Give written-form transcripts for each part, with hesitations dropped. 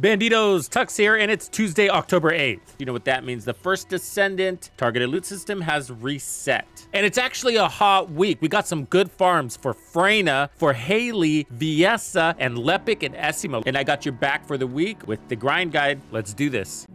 Bandidos, Tux here, and it's Tuesday, October 8th. You know what that means. The First Descendant targeted loot system has reset. And it's actually a hot week. We got some good farms for Freyna, for Haley, Viessa, and Lepic and Essimo. And I got your back for the week with the grind guide. Let's do this.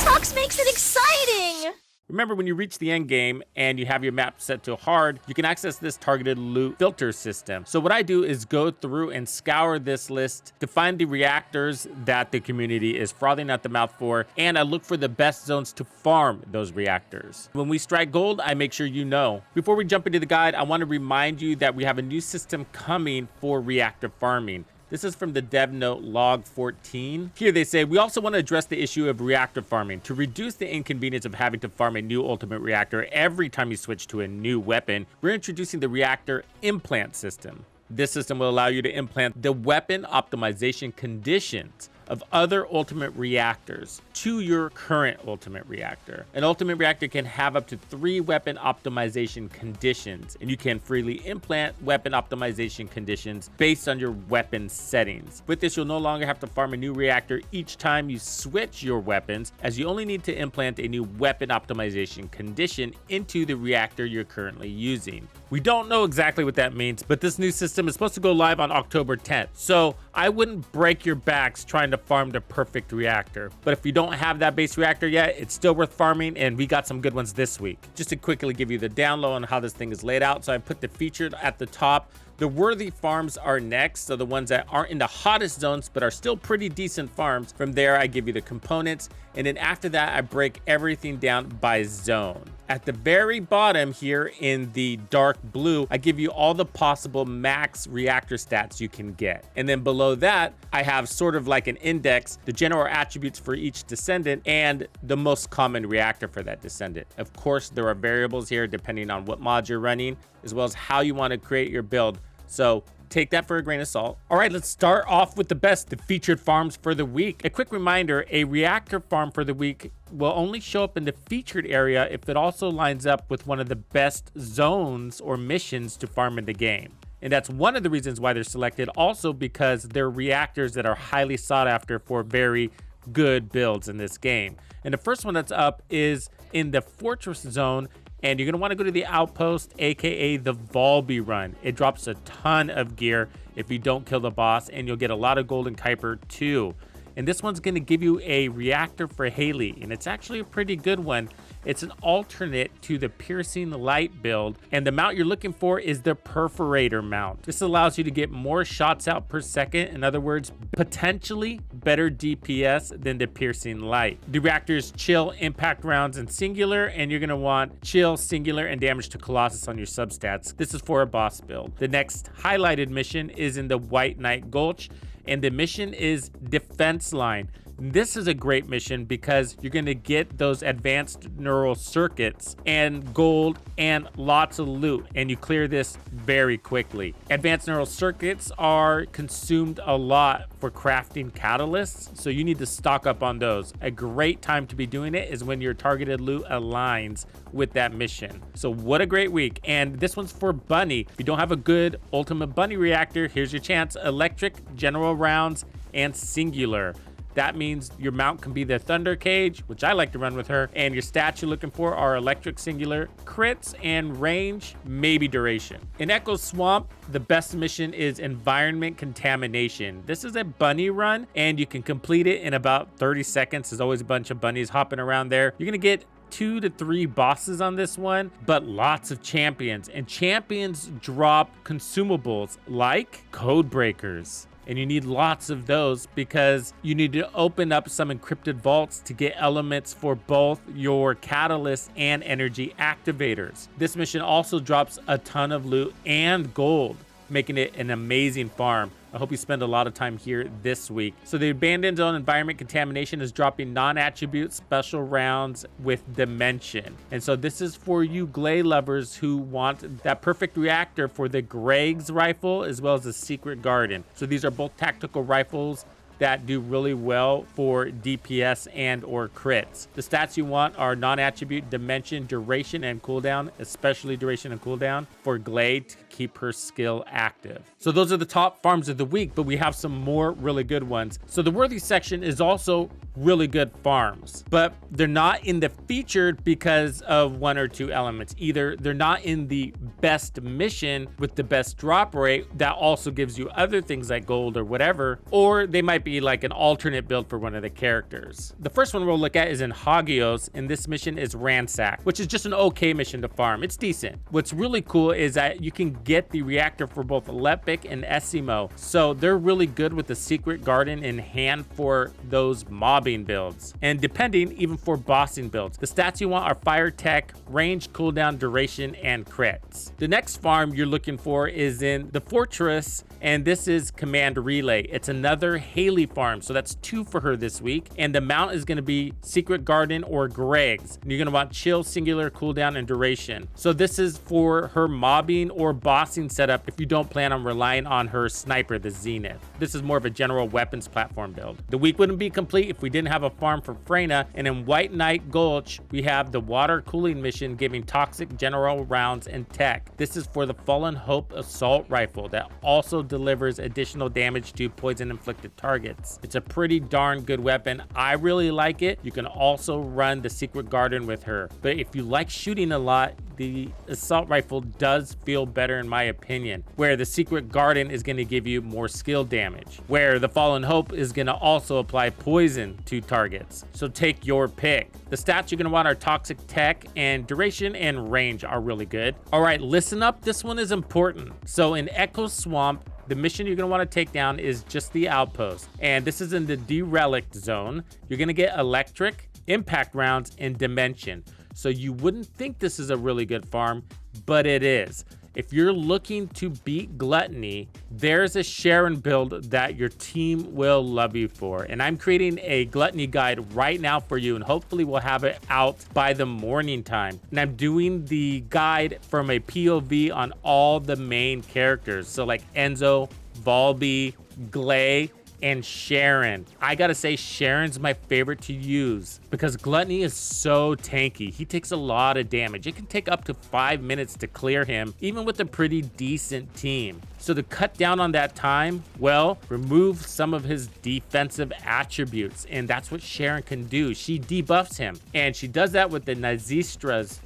Tux makes it exciting! Remember, when you reach the end game and you have your map set to hard, you can access this targeted loot filter system. So what I do is go through and scour this list to find the reactors that the community is frothing at the mouth for, and I look for the best zones to farm those reactors. When we strike gold, I make sure you know. Before we jump into the guide, I want to remind you that we have a new system coming for reactor farming. This is from the dev note log 14. Here they say, we also want to address the issue of reactor farming. To reduce the inconvenience of having to farm a new ultimate reactor every time you switch to a new weapon, we're introducing the Reactor Implant system. This system will allow you to implant the weapon optimization conditions of other ultimate reactors to your current ultimate reactor. An ultimate reactor can have up to 3 weapon optimization conditions, and you can freely implant weapon optimization conditions based on your weapon settings. With this, you'll no longer have to farm a new reactor each time you switch your weapons, as you only need to implant a new weapon optimization condition into the reactor you're currently using. We don't know exactly what that means, but this new system is supposed to go live on October 10th. So I wouldn't break your backs trying to farm the perfect reactor. But if you don't have that base reactor yet, it's still worth farming, and we got some good ones this week. Just to quickly give you the down low on how this thing is laid out. So I put the featured at the top. The worthy farms are next, so the ones that aren't in the hottest zones but are still pretty decent farms. From there, I give you the components, and then after that, I break everything down by zone. At the very bottom here in the dark blue, I give you all the possible max reactor stats you can get. And then below that, I have sort of like an index, the general attributes for each descendant, and the most common reactor for that descendant. Of course, there are variables here depending on what mods you're running, as well as how you want to create your build. So take that for a grain of salt. All right, let's start off with the featured farms for the week. A quick reminder, a reactor farm for the week will only show up in the featured area if it also lines up with one of the best zones or missions to farm in the game. And that's one of the reasons why they're selected, also because they're reactors that are highly sought after for very good builds in this game. And the first one that's up is in the Fortress Zone, and you're going to want to go to the Outpost, aka the Volby run. It drops a ton of gear if you don't kill the boss, and you'll get a lot of Golden Kuiper too. And this one's going to give you a reactor for Haley, and it's actually a pretty good one. It's an alternate to the Piercing Light build, and the mount you're looking for is the Perforator mount. This allows you to get more shots out per second. In other words, potentially better DPS than the Piercing Light. The reactors chill impact rounds in singular, and you're going to want chill, singular, and damage to Colossus on your substats. This is for a boss build. The next highlighted mission is in the White Knight Gulch, and the mission is Defense Line. This is a great mission because you're going to get those advanced neural circuits and gold and lots of loot, and you clear this very quickly. Advanced neural circuits are consumed a lot for crafting catalysts, so you need to stock up on those. A great time to be doing it is when your targeted loot aligns with that mission. So what a great week. And this one's for Bunny. If you don't have a good ultimate Bunny reactor, here's your chance. Electric, general rounds, and singular. That means your mount can be the Thunder Cage, which I like to run with her, and your stats you're looking for are electric, singular, crits, and range, maybe duration. In Echo Swamp, the best mission is Environment Contamination. This is a bunny run, and you can complete it in about 30 seconds. There's always a bunch of bunnies hopping around there. You're gonna get 2 to 3 bosses on this one, but lots of champions, and champions drop consumables like code breakers. And you need lots of those because you need to open up some encrypted vaults to get elements for both your catalysts and energy activators. This mission also drops a ton of loot and gold, making it an amazing farm. I hope you spend a lot of time here this week. So the Abandoned Zone Environment Contamination is dropping non-attribute special rounds with Dimension. And so this is for you Glay lovers who want that perfect reactor for the Greg's rifle as well as the Secret Garden. So these are both tactical rifles that do really well for DPS and or crits. The stats you want are non-attribute, dimension, duration, and cooldown, especially duration and cooldown for Glade to keep her skill active. So those are the top farms of the week, but we have some more really good ones. So the worthy section is also really good farms, but they're not in the featured because of one or two elements. Either they're not in the best mission with the best drop rate that also gives you other things like gold or whatever, or they might be like an alternate build for one of the characters. The first one we'll look at is in Hagios, and this mission is Ransack, which is just an okay mission to farm. It's decent. What's really cool is that you can get the reactor for both Lepic and Essimo, so they're really good with the secret garden in hand for those mobbing builds, and depending even for bossing builds. The stats you want are fire tech, range, cooldown, duration, and crits. The next farm you're looking for is in the Fortress, and this is Command Relay. It's another Haley farm, so that's 2 for her this week, and the mount is going to be Secret Garden or Greg's. And you're going to want chill, singular, cooldown, and duration. So this is for her mobbing or bossing setup if you don't plan on relying on her sniper, the Zenith. This is more of a general weapons platform build. The week wouldn't be complete if we didn't have a farm for Freyna, and in White Knight Gulch, we have the water cooling mission giving toxic general rounds and tech. This is for the Fallen Hope assault rifle that also delivers additional damage to poison inflicted targets. It's a pretty darn good weapon. I really like it. You can also run the Secret Garden with her, but if you like shooting a lot, the assault rifle does feel better in my opinion, where the Secret Garden is going to give you more skill damage, where the Fallen Hope is going to also apply poison to targets. So take your pick. The stats you're going to want are toxic tech, and duration and range are really good. All right, listen up. This one is important. So in Echo Swamp, the mission you're going to want to take down is just the outpost, and this is in the derelict zone. You're going to get electric, impact rounds, and dimension. So you wouldn't think this is a really good farm, but it is. If you're looking to beat gluttony, there's a Sharon build that your team will love you for. And I'm creating a gluttony guide right now for you, and hopefully we'll have it out by the morning time. And I'm doing the guide from a POV on all the main characters. So like Enzo, Volby, Glay, and Sharon. I gotta say, Sharon's my favorite to use because Gluttony is so tanky. He takes a lot of damage. It can take up to 5 minutes to clear him, even with a pretty decent team. So to cut down on that time, well, remove some of his defensive attributes, and that's what Sharon can do. She debuffs him, and she does that with the Nazistras,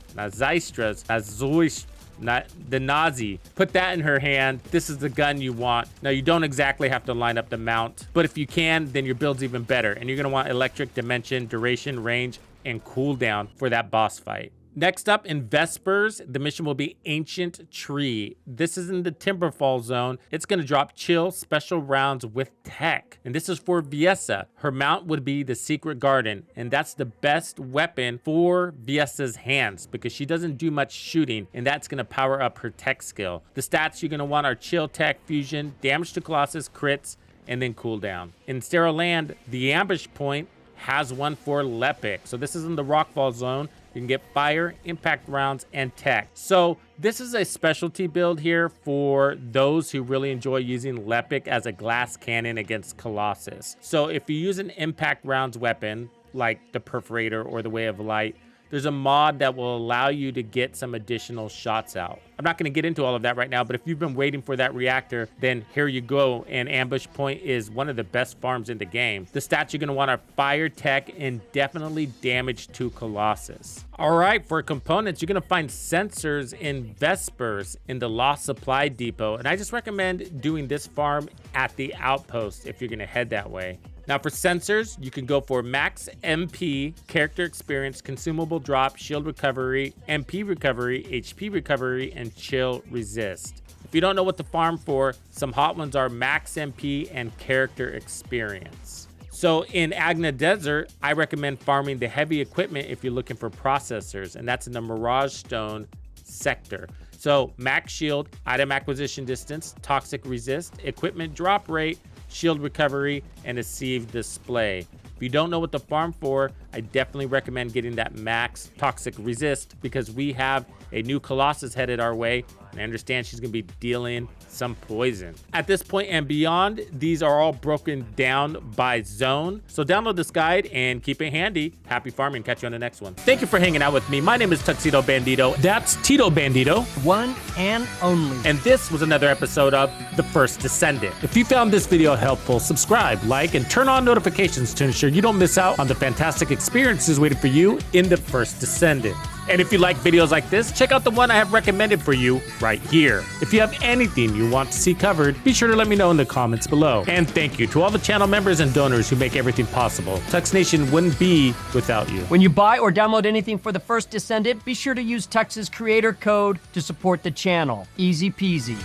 the Nazi. Put that in her hand. This is the gun you want. Now, you don't exactly have to line up the mount, but if you can, then your build's even better. And you're going to want electric, dimension, duration, range, and cooldown for that boss fight. Next up in Vespers, the mission will be Ancient Tree. This is in the Timberfall zone. It's going to drop chill special rounds with tech. And this is for Viessa. Her mount would be the Secret Garden. And that's the best weapon for Viessa's hands because she doesn't do much shooting. And that's going to power up her tech skill. The stats you're going to want are chill, tech, fusion, damage to Colossus, crits, and then cooldown. In Sterile Land, the ambush point has one for Lepic. So this is in the Rockfall zone. You can get fire, impact rounds, and tech. So this is a specialty build here for those who really enjoy using Lepic as a glass cannon against Colossus. So if you use an impact rounds weapon, like the Perforator or the Way of Light, there's a mod that will allow you to get some additional shots out. I'm not going to get into all of that right now, but if you've been waiting for that reactor, then here you go. And Ambush Point is one of the best farms in the game. The stats you're going to want are fire, tech, and definitely damage to Colossus. All right, for components, you're going to find sensors in Vespers in the Lost Supply Depot. And I just recommend doing this farm at the outpost if you're going to head that way. Now for sensors, you can go for max MP, character experience, consumable drop, shield recovery, MP recovery, HP recovery, and chill resist. If you don't know what to farm for, some hot ones are max MP and character experience. So in Agna Desert, I recommend farming the heavy equipment if you're looking for processors, and that's in the Mirage Stone sector. So max shield, item acquisition distance, toxic resist, equipment drop rate, shield recovery, and a sieve display. If you don't know what to farm for, I definitely recommend getting that max toxic resist because we have a new Colossus headed our way, and I understand she's gonna be dealing some poison. At this point and beyond, these are all broken down by zone. So download this guide and keep it handy. Happy farming, catch you on the next one. Thank you for hanging out with me. My name is Tuxedo Bandido. That's Tito Bandido. One and only. And this was another episode of The First Descendant. If you found this video helpful, subscribe, like, and turn on notifications to ensure you don't miss out on the fantastic experiences waiting for you in The First Descendant. And if you like videos like this, check out the one I have recommended for you right here. If you have anything you want to see covered, be sure to let me know in the comments below. And thank you to all the channel members and donors who make everything possible. Tux Nation wouldn't be without you. When you buy or download anything for The First Descendant, be sure to use Tux's creator code to support the channel. Easy peasy.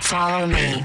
Follow me.